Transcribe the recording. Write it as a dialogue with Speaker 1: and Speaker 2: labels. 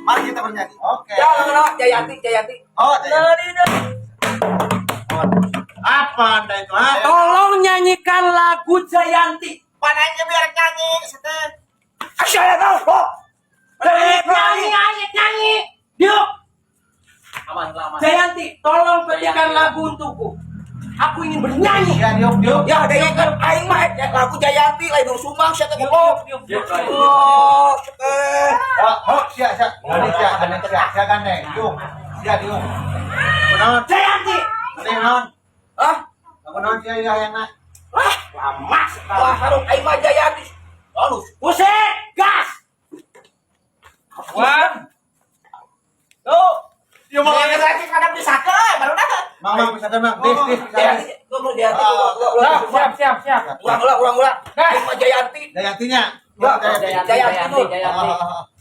Speaker 1: Mari kita bernyanyi. Oke.
Speaker 2: Ya, no, Jayanti.
Speaker 1: Oh, apa Anda itu? Ha?
Speaker 2: Tolong nyanyikan lagu Jayanti.
Speaker 1: Pananya biar nyanyi, sete.
Speaker 2: Saya tahu kok. Nyanyi. Diuk.
Speaker 3: Aman.
Speaker 2: Jayanti, tolong petikan lagu untukku. Aku ingin bernyanyi.
Speaker 1: Ya, diuk.
Speaker 2: Ya, ada yang kan aing mah lagu Jayanti lain sumbang saya teh
Speaker 3: Diuk.
Speaker 2: Oh,
Speaker 1: Siap. Siap gandeng. Diuk. Kunaon?
Speaker 2: Jayanti.
Speaker 1: Kunaon?
Speaker 2: Hah?
Speaker 1: Kunaon sia yang nak?
Speaker 2: Lama sekali. Wah, harus aing mah Jayanti. Halus. Pusing, gas.
Speaker 3: Wan.
Speaker 2: Tuh.
Speaker 1: Yo mau
Speaker 2: Yang lagi kadang bisa ke, baru dah.
Speaker 1: Mang bisa tenang. Dis.
Speaker 2: Jayanti, tunggu Jayanti.
Speaker 3: Siap.
Speaker 2: Ulang.
Speaker 3: Gas.
Speaker 2: Aing mah Jayanti.
Speaker 1: Jayantinya.
Speaker 2: Jayanti.
Speaker 3: Jayanti.
Speaker 1: Oh.